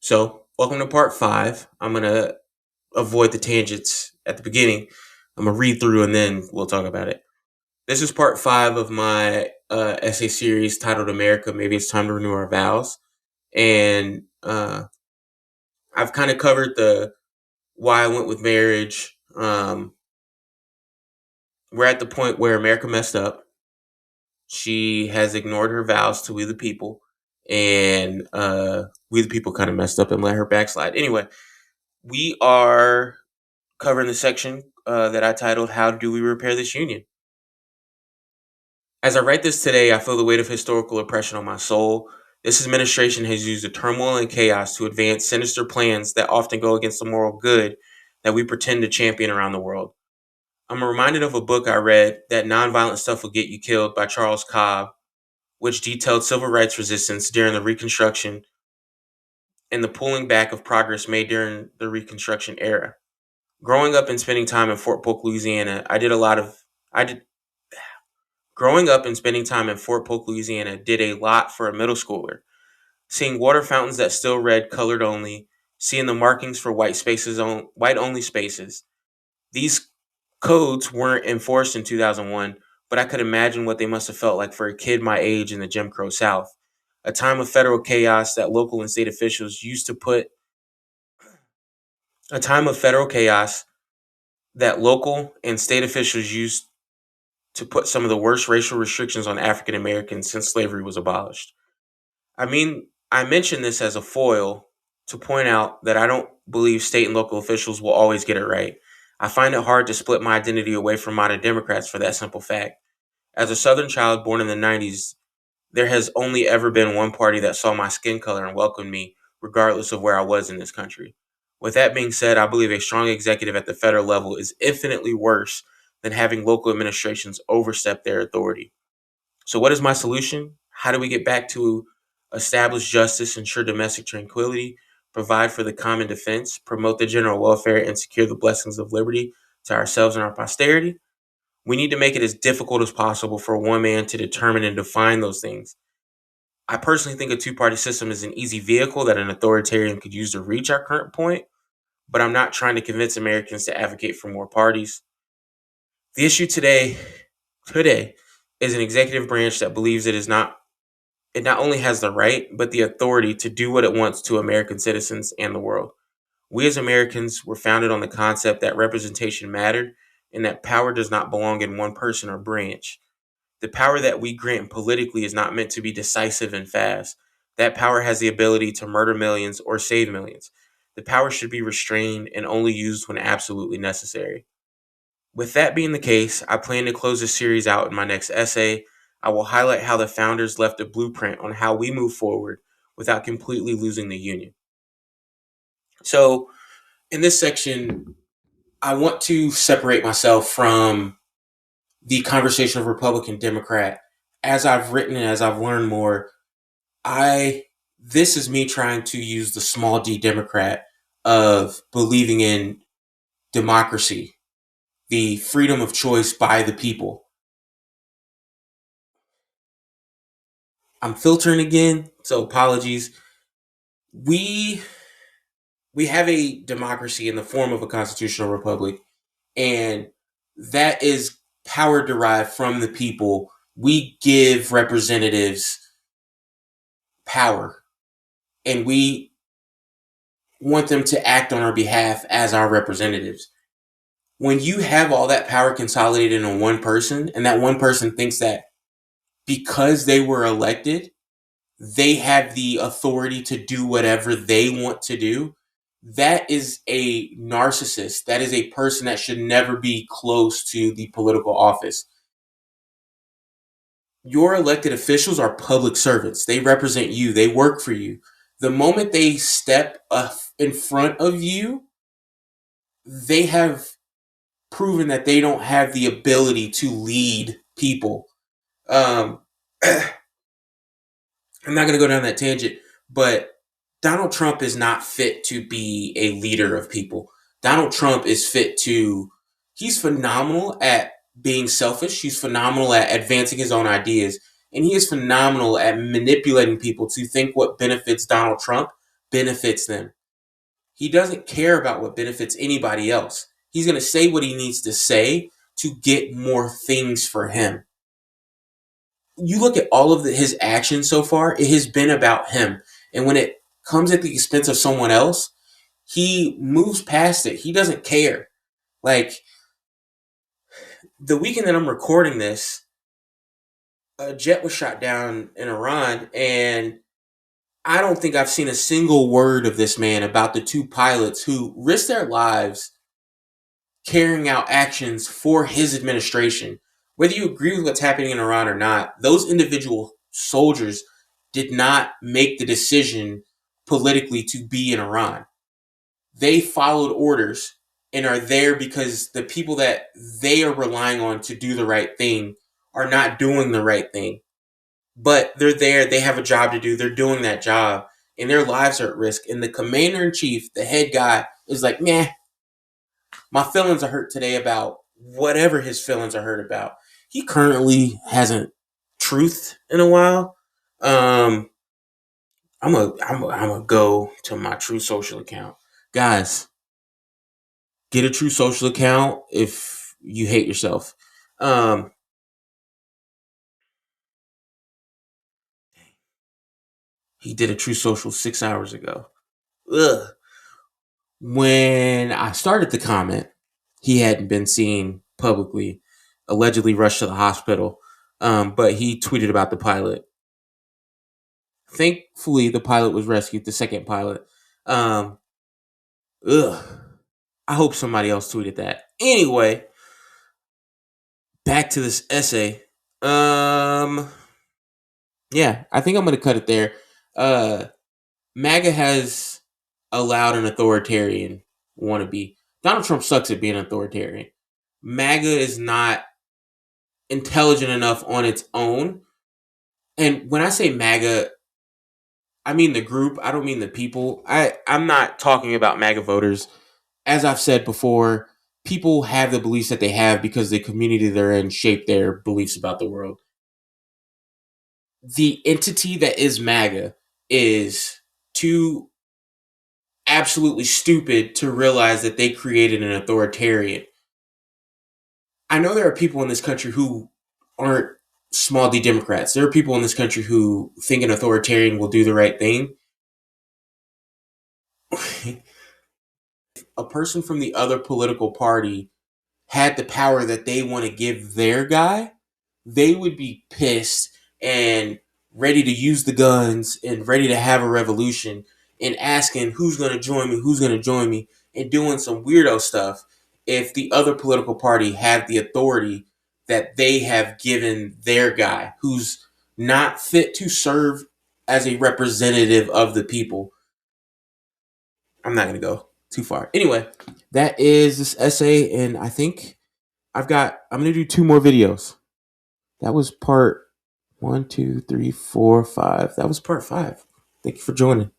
So, welcome to part five. I'm going to avoid the tangents at the beginning. I'm going to read through and then we'll talk about it. This is part five of my essay series titled America, Maybe It's Time to Renew Our Vows. And I've kind of covered the why I went with marriage. We're at the point where America messed up. She has ignored her vows to we the people. And we the people kind of messed up and let her backslide. Anyway, we are covering the section that I titled How Do We Repair This Union? As I write this today, I feel the weight of historical oppression on my soul. This administration has used the turmoil and chaos to advance sinister plans that often go against the moral good that we pretend to champion around the world. I'm reminded of a book I read, That Nonviolent Stuff Will Get You Killed by Charles Cobb, which detailed civil rights resistance during the Reconstruction and the pulling back of progress made during the Reconstruction era. Growing up and spending time in Fort Polk, Louisiana, I did growing up and spending time in Fort Polk, Louisiana did a lot for a middle schooler. Seeing water fountains that still read colored only, seeing the markings for white only spaces. These codes weren't enforced in 2001, but I could imagine what they must have felt like for a kid my age in the Jim Crow South. A time of federal chaos that local and state officials used to put a time of federal chaos that local and state officials used to put some of the worst racial restrictions on African Americans since slavery was abolished. I mention this as a foil to point out that I don't believe state and local officials will always get it right. I find it hard to split my identity away from modern Democrats for that simple fact. As a Southern child born in the 90s, there has only ever been one party that saw my skin color and welcomed me, regardless of where I was in this country. With that being said, I believe a strong executive at the federal level is infinitely worse than having local administrations overstep their authority. So, what is my solution? How do we get back to establish justice, ensure domestic tranquility, provide for the common defense, promote the general welfare, and secure the blessings of liberty to ourselves and our posterity? We need to make it as difficult as possible for one man to determine and define those things. I personally think a two-party system is an easy vehicle that an authoritarian could use to reach our current point, but I'm not trying to convince Americans to advocate for more parties. The issue today is an executive branch that believes it not only has the right, but the authority to do what it wants to American citizens and the world. We as Americans were founded on the concept that representation mattered and that power does not belong in one person or branch. The power that we grant politically is not meant to be decisive and fast. That power has the ability to murder millions or save millions. The power should be restrained and only used when absolutely necessary. With that being the case, I plan to close this series out in my next essay. I will highlight how the founders left a blueprint on how we move forward without completely losing the Union. So, in this section, I want to separate myself from the conversation of Republican Democrat. As I've written and as I've learned more, this is me trying to use the small d Democrat of believing in democracy, the freedom of choice by the people. I'm filtering again, so apologies. We we have a democracy in the form of a constitutional republic, and that is power derived from the people. We give representatives power, and we want them to act on our behalf as our representatives. When you have all that power consolidated in one person, and that one person thinks that because they were elected, they have the authority to do whatever they want to do, that is a narcissist. That is a person that should never be close to the political office. Your elected officials are public servants. They represent you, they work for you. The moment they step in front of you, they have proven that they don't have the ability to lead people. Um, I'm not going to go down that tangent, but Donald Trump is not fit to be a leader of people. Donald Trump is he's phenomenal at being selfish. He's phenomenal at advancing his own ideas. And he is phenomenal at manipulating people to think what benefits Donald Trump benefits them. He doesn't care about what benefits anybody else. He's going to say what he needs to say to get more things for him. You look at all of his actions so far, it has been about him. And when it comes at the expense of someone else, he moves past it. He doesn't care. Like, the weekend that I'm recording this, a jet was shot down in Iran, and I don't think I've seen a single word of this man about the two pilots who risked their lives carrying out actions for his administration. Whether you agree with what's happening in Iran or not, those individual soldiers did not make the decision politically to be in Iran. They followed orders and are there because the people that they are relying on to do the right thing are not doing the right thing. But they're there, they have a job to do, they're doing that job, and their lives are at risk. And the commander in chief, the head guy, is like, nah, my feelings are hurt today about whatever his feelings are hurt about. He currently hasn't truthed in a while. I'm gonna go to my True Social account, guys. Get a True Social account if you hate yourself. Um, he did a True Social 6 hours ago. Ugh. When I started the comment, he hadn't been seen publicly, allegedly rushed to the hospital. But he tweeted about the pilot. Thankfully, the pilot was rescued, the second pilot. Um, ugh. I hope somebody else tweeted that. Anyway, back to this essay. Yeah, I think I'm going to cut it there. Uh, MAGA has allowed an authoritarian wannabe. Donald Trump sucks at being an authoritarian. MAGA is not intelligent enough on its own. And when I say MAGA, I mean the group. I don't mean the people. I'm not talking about MAGA voters. As I've said before, people have the beliefs that they have because the community they're in shape their beliefs about the world. The entity that is MAGA is too absolutely stupid to realize that they created an authoritarian. I know there are people in this country who aren't small d Democrats. There are people in this country who think an authoritarian will do the right thing. A person from the other political party had the power that they want to give their guy, they would be pissed and ready to use the guns and ready to have a revolution and asking who's going to join me, and doing some weirdo stuff if the other political party had the authority that they have given their guy who's not fit to serve as a representative of the people. I'm not going to go too far. Anyway, that is this essay, and I think I'm going to do 2 more videos. That was part 1, 2, 3, 4, 5. That was part 5. Thank you for joining.